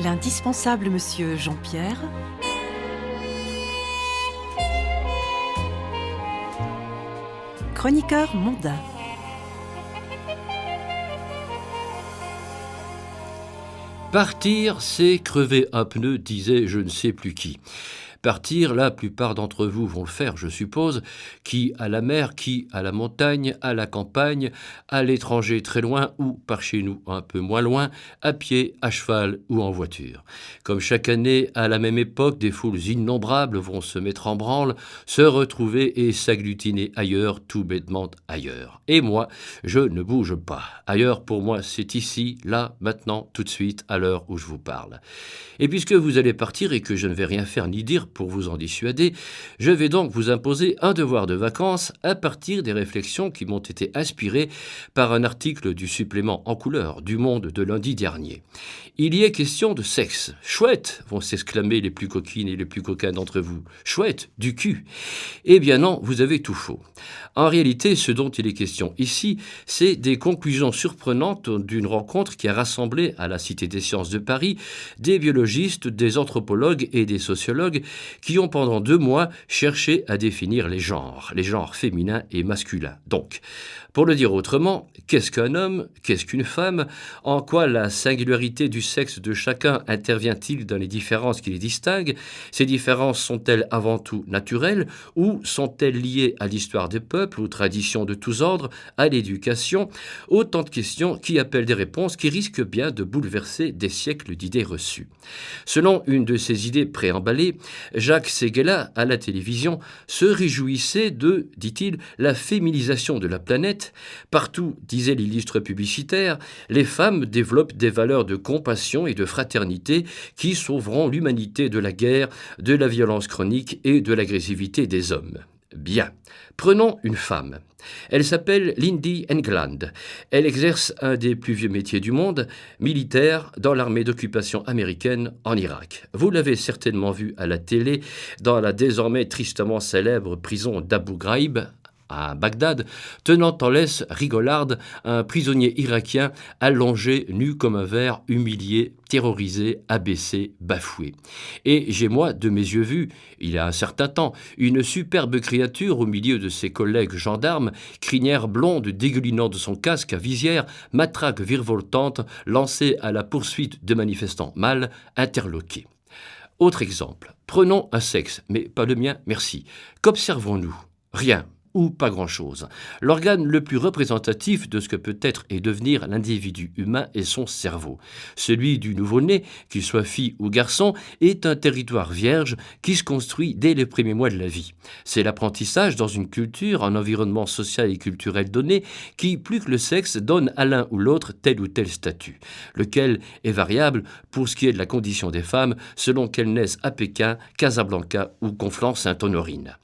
L'indispensable Monsieur Jean-Pierre, chroniqueur mondain. Partir, c'est crever un pneu, disait je ne sais plus qui. Partir, la plupart d'entre vous vont le faire, je suppose, qui à la mer, qui à la montagne, à la campagne, à l'étranger très loin ou par chez nous un peu moins loin, à pied, à cheval ou en voiture. Comme chaque année, à la même époque, des foules innombrables vont se mettre en branle, se retrouver et s'agglutiner ailleurs, tout bêtement ailleurs. Et moi, je ne bouge pas. Ailleurs, pour moi, c'est ici, là, maintenant, tout de suite, à l'heure où je vous parle. Et puisque vous allez partir et que je ne vais rien faire ni dire pour vous en dissuader, je vais donc vous imposer un devoir de vacances à partir des réflexions qui m'ont été inspirées par un article du supplément en couleur du Monde de lundi dernier. Il y est question de sexe. Chouette, vont s'exclamer les plus coquines et les plus coquins d'entre vous. Chouette, du cul. Eh bien non, vous avez tout faux. En réalité, ce dont il est question ici, c'est des conclusions surprenantes d'une rencontre qui a rassemblé à la Cité des Sciences de Paris des biologistes, des anthropologues et des sociologues qui ont pendant 2 mois cherché à définir les genres féminins et masculins. Donc, pour le dire autrement, qu'est-ce qu'un homme? Qu'est-ce qu'une femme? En quoi la singularité du sexe de chacun intervient-il dans les différences qui les distinguent? Ces différences sont-elles avant tout naturelles ou sont-elles liées à l'histoire des peuples, aux traditions de tous ordres, à l'éducation? Autant de questions qui appellent des réponses qui risquent bien de bouleverser des siècles d'idées reçues. Selon une de ces idées préemballées, Jacques Séguéla, à la télévision, se réjouissait de, dit-il, la féminisation de la planète. Partout, disait l'illustre publicitaire, les femmes développent des valeurs de compassion et de fraternité qui sauveront l'humanité de la guerre, de la violence chronique et de l'agressivité des hommes. Bien. Prenons une femme. Elle s'appelle Lindy England. Elle exerce un des plus vieux métiers du monde, militaire dans l'armée d'occupation américaine en Irak. Vous l'avez certainement vue à la télé dans la désormais tristement célèbre prison d'Abu Ghraib, à Bagdad, tenant en laisse rigolarde un prisonnier irakien allongé, nu comme un verre, humilié, terrorisé, abaissé, bafoué. Et j'ai moi, de mes yeux vu, il y a un certain temps, une superbe créature au milieu de ses collègues gendarmes, crinière blonde dégoulinant de son casque à visière, matraque virevoltante, lancée à la poursuite de manifestants mâles, interloqués. Autre exemple, prenons un sexe, mais pas le mien, merci. Qu'observons-nous? Rien. Ou pas grand-chose. L'organe le plus représentatif de ce que peut être et devenir l'individu humain est son cerveau. Celui du nouveau-né, qu'il soit fille ou garçon, est un territoire vierge qui se construit dès les premiers mois de la vie. C'est l'apprentissage dans une culture, un environnement social et culturel donné, qui, plus que le sexe, donne à l'un ou l'autre tel ou tel statut, lequel est variable pour ce qui est de la condition des femmes, selon qu'elles naissent à Pékin, Casablanca ou Conflans-Sainte-Honorine.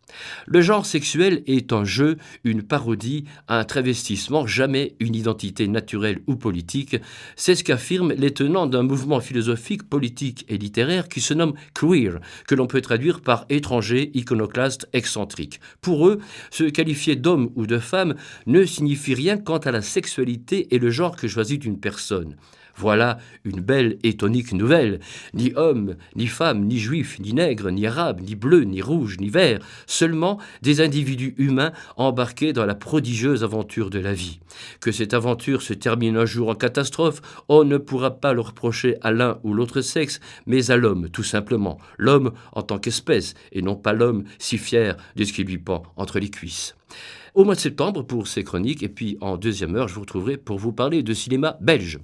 Le genre sexuel est un jeu, une parodie, un travestissement, jamais une identité naturelle ou politique. C'est ce qu'affirment les tenants d'un mouvement philosophique, politique et littéraire qui se nomme queer, que l'on peut traduire par étranger, iconoclaste, excentrique. Pour eux, se qualifier d'homme ou de femme ne signifie rien quant à la sexualité et le genre que choisit une personne. Voilà une belle et tonique nouvelle. Ni homme, ni femme, ni juif, ni nègre, ni arabe, ni bleu, ni rouge, ni vert. Seulement des individus humains embarqués dans la prodigieuse aventure de la vie. Que cette aventure se termine un jour en catastrophe, on ne pourra pas le reprocher à l'un ou l'autre sexe, mais à l'homme, tout simplement. L'homme en tant qu'espèce, et non pas l'homme si fier de ce qui lui pend entre les cuisses. Au mois de septembre pour ces chroniques, et puis en deuxième heure, je vous retrouverai pour vous parler de cinéma belge.